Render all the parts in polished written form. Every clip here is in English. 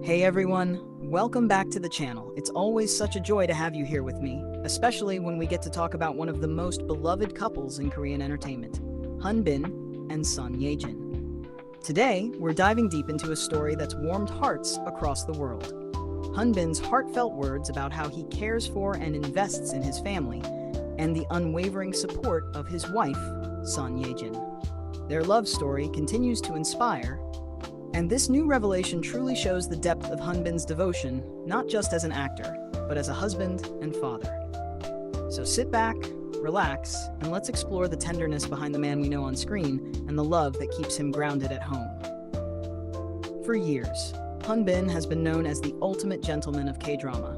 Hey everyone, welcome back to the channel. It's always such a joy to have you here with me, especially when we get to talk about one of the most beloved couples in Korean entertainment, Hyun and Son Ye-jin. Today, we're diving deep into a story that's warmed hearts across the world. Hyun's heartfelt words about how he cares for and invests in his family, and the unwavering support of his wife, Son Ye-jin. Their love story continues to inspire, and this new revelation truly shows the depth of Hyun's devotion, not just as an actor, but as a husband and father. So sit back, relax, and let's explore the tenderness behind the man we know on screen and the love that keeps him grounded at home. For years, Hyun has been known as the ultimate gentleman of K-drama,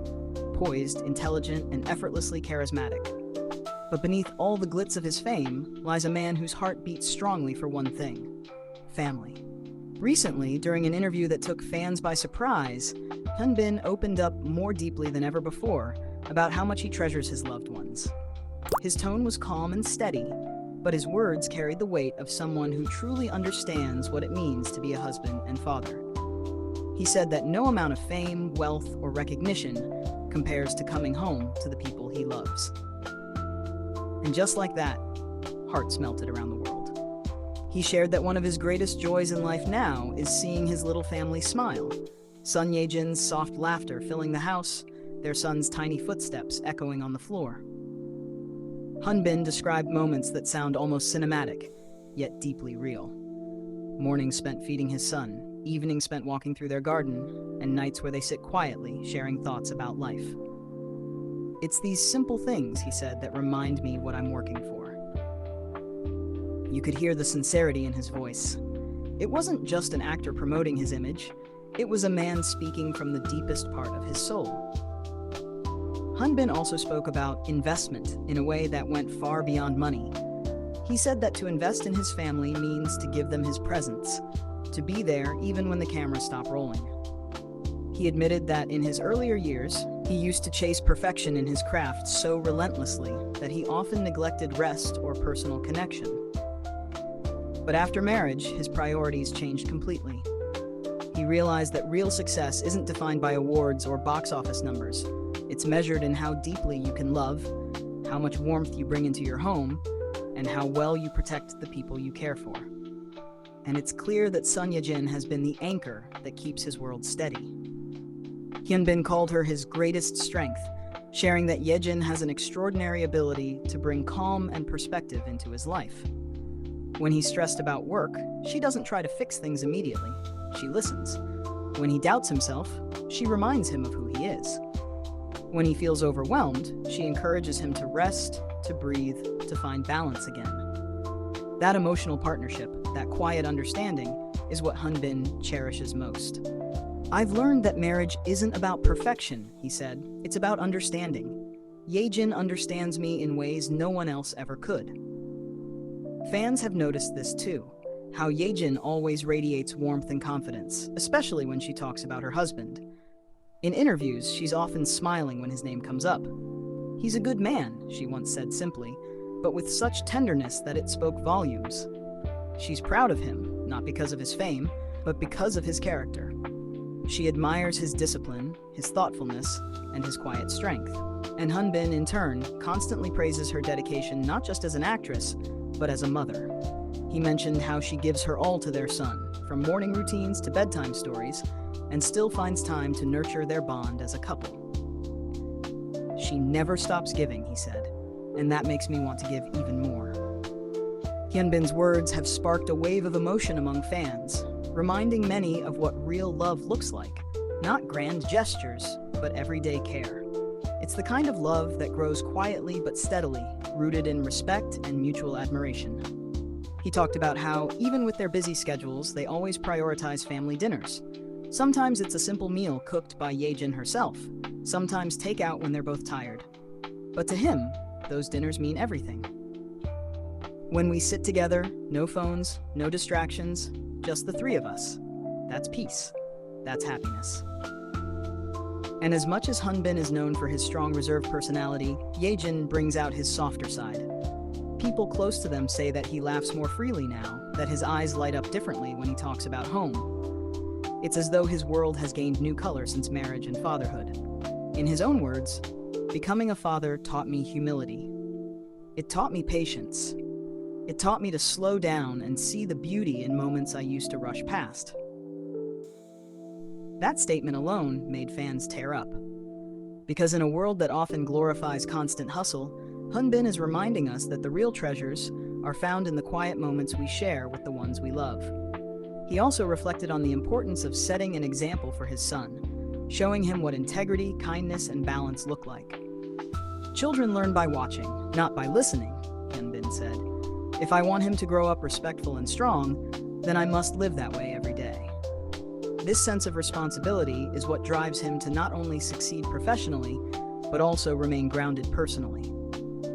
poised, intelligent, and effortlessly charismatic. But beneath all the glitz of his fame lies a man whose heart beats strongly for one thing: family. Recently, during an interview that took fans by surprise, Hyun opened up more deeply than ever before about how much he treasures his loved ones. His tone was calm and steady, but his words carried the weight of someone who truly understands what it means to be a husband and father. He said that no amount of fame, wealth, or recognition compares to coming home to the people he loves. And just like that, hearts melted around the world. He shared that one of his greatest joys in life now is seeing his little family smile. Son Ye-jin's soft laughter filling the house, their son's tiny footsteps echoing on the floor. Hyun described moments that sound almost cinematic, yet deeply real. Mornings spent feeding his son, evenings spent walking through their garden, and nights where they sit quietly, sharing thoughts about life. "It's these simple things," he said, "that remind me what I'm working for." You could hear the sincerity in his voice. It wasn't just an actor promoting his image, it was a man speaking from the deepest part of his soul. Hyun also spoke about investment in a way that went far beyond money. He said that to invest in his family means to give them his presence, to be there even when the cameras stop rolling. He admitted that in his earlier years, he used to chase perfection in his craft so relentlessly that he often neglected rest or personal connection. But after marriage, his priorities changed completely. He realized that real success isn't defined by awards or box office numbers. It's measured in how deeply you can love, how much warmth you bring into your home, and how well you protect the people you care for. And it's clear that Son Ye-jin has been the anchor that keeps his world steady. Hyun called her his greatest strength, sharing that Ye-jin has an extraordinary ability to bring calm and perspective into his life. When he's stressed about work, she doesn't try to fix things immediately. She listens. When he doubts himself, she reminds him of who he is. When he feels overwhelmed, she encourages him to rest, to breathe, to find balance again. That emotional partnership, that quiet understanding, is what Hyun cherishes most. "I've learned that marriage isn't about perfection," he said. "It's about understanding. Ye-jin understands me in ways no one else ever could." Fans have noticed this too, how Ye-jin always radiates warmth and confidence, especially when she talks about her husband. In interviews, she's often smiling when his name comes up. "He's a good man," she once said simply, but with such tenderness that it spoke volumes. She's proud of him, not because of his fame, but because of his character. She admires his discipline, his thoughtfulness, and his quiet strength. And Hyun, in turn, constantly praises her dedication not just as an actress, but as a mother. He mentioned how she gives her all to their son, from morning routines to bedtime stories, and still finds time to nurture their bond as a couple. "She never stops giving," he said, "and that makes me want to give even more." Hyun's words have sparked a wave of emotion among fans, reminding many of what real love looks like. Not grand gestures, but everyday care. It's the kind of love that grows quietly but steadily, rooted in respect and mutual admiration. He talked about how, even with their busy schedules, they always prioritize family dinners. Sometimes it's a simple meal cooked by Ye-jin herself, sometimes takeout when they're both tired. But to him, those dinners mean everything. "When we sit together, no phones, no distractions, just the three of us. That's peace. That's happiness." And as much as Hyun is known for his strong, reserved personality, Ye-jin brings out his softer side. People close to them say that he laughs more freely now, that his eyes light up differently when he talks about home. It's as though his world has gained new color since marriage and fatherhood. In his own words, becoming a father taught me humility. It taught me patience. It taught me to slow down and see the beauty in moments I used to rush past. That statement alone made fans tear up. Because in a world that often glorifies constant hustle, Hyun is reminding us that the real treasures are found in the quiet moments we share with the ones we love. He also reflected on the importance of setting an example for his son, showing him what integrity, kindness, and balance look like. Children learn by watching, not by listening, Hyun said. If I want him to grow up respectful and strong, then I must live that way every day. This sense of responsibility is what drives him to not only succeed professionally, but also remain grounded personally.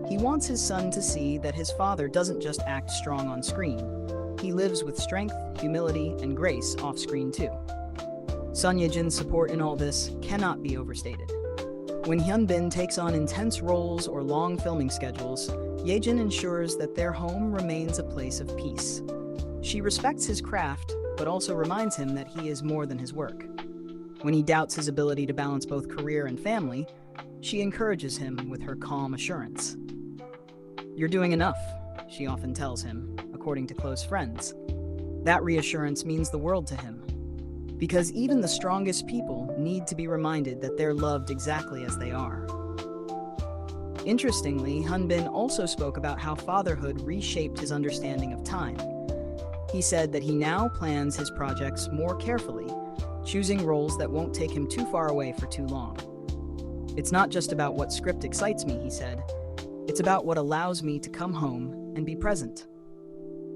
He wants his son to see that his father doesn't just act strong on screen. He lives with strength, humility, and grace off-screen too. Son Ye-jin's support in all this cannot be overstated. When Hyun takes on intense roles or long filming schedules, Ye-jin ensures that their home remains a place of peace. She respects his craft, but also reminds him that he is more than his work. When he doubts his ability to balance both career and family, she encourages him with her calm assurance. "You're doing enough," she often tells him, according to close friends. That reassurance means the world to him. Because even the strongest people need to be reminded that they're loved exactly as they are. Interestingly, Hyun also spoke about how fatherhood reshaped his understanding of time. He said that he now plans his projects more carefully, choosing roles that won't take him too far away for too long. "It's not just about what script excites me," he said. "It's about what allows me to come home and be present."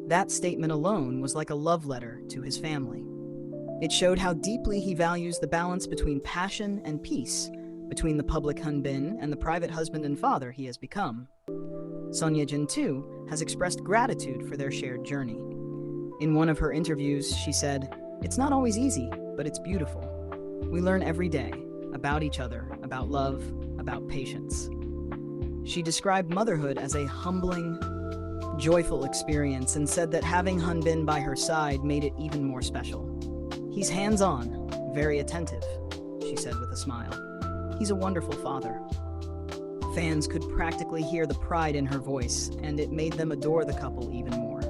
That statement alone was like a love letter to his family. It showed how deeply he values the balance between passion and peace, between the public Hyun and the private husband and father he has become. Son Ye-jin, too, has expressed gratitude for their shared journey. In one of her interviews, she said, "It's not always easy, but it's beautiful. We learn every day about each other, about love, about patience." She described motherhood as a humbling, joyful experience and said that having Hyun by her side made it even more special. "He's hands-on, very attentive," she said with a smile. "He's a wonderful father." Fans could practically hear the pride in her voice, and it made them adore the couple even more.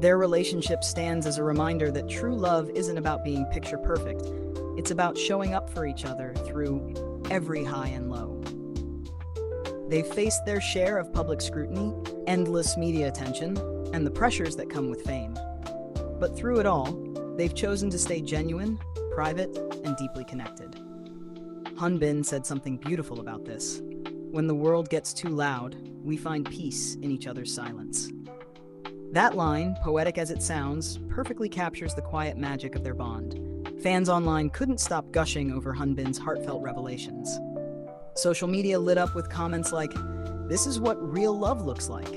Their relationship stands as a reminder that true love isn't about being picture perfect. It's about showing up for each other through every high and low. They've faced their share of public scrutiny, endless media attention, and the pressures that come with fame. But through it all, they've chosen to stay genuine, private, and deeply connected. Hyun said something beautiful about this. "When the world gets too loud, we find peace in each other's silence." That line, poetic as it sounds, perfectly captures the quiet magic of their bond. Fans online couldn't stop gushing over Hyun's heartfelt revelations. Social media lit up with comments like, "This is what real love looks like,"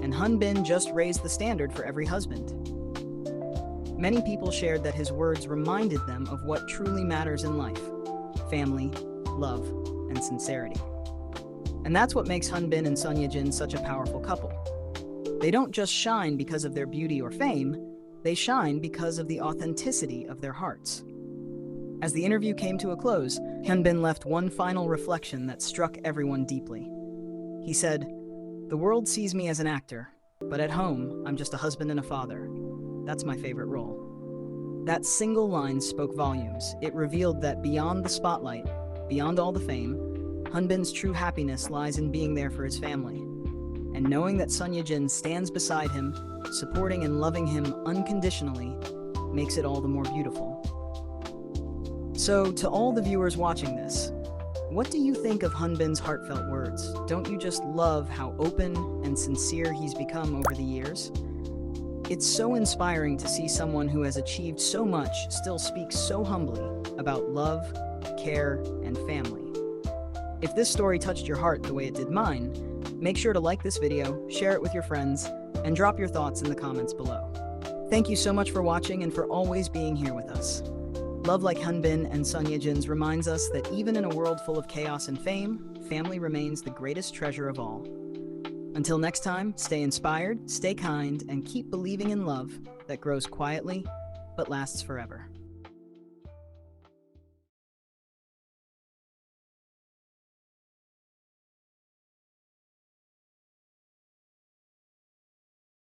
and Hyun just raised the standard for every husband. Many people shared that his words reminded them of what truly matters in life: family, love, and sincerity. And that's what makes Hyun and Son Ye-jin such a powerful couple. They don't just shine because of their beauty or fame, they shine because of the authenticity of their hearts. As the interview came to a close, Hyun left one final reflection that struck everyone deeply. He said, "The world sees me as an actor, but at home, I'm just a husband and a father. That's my favorite role." That single line spoke volumes. It revealed that beyond the spotlight, beyond all the fame, Hyun's true happiness lies in being there for his family. And knowing that Son Ye-jin stands beside him, supporting and loving him unconditionally, makes it all the more beautiful. So, to all the viewers watching this, what do you think of Hyun's heartfelt words? Don't you just love how open and sincere he's become over the years? It's so inspiring to see someone who has achieved so much still speak so humbly about love, care, and family. If this story touched your heart the way it did mine, make sure to like this video, share it with your friends, and drop your thoughts in the comments below. Thank you so much for watching and for always being here with us. Love like Hyun and Son Ye-jin's reminds us that even in a world full of chaos and fame, family remains the greatest treasure of all. Until next time, stay inspired, stay kind, and keep believing in love that grows quietly but lasts forever.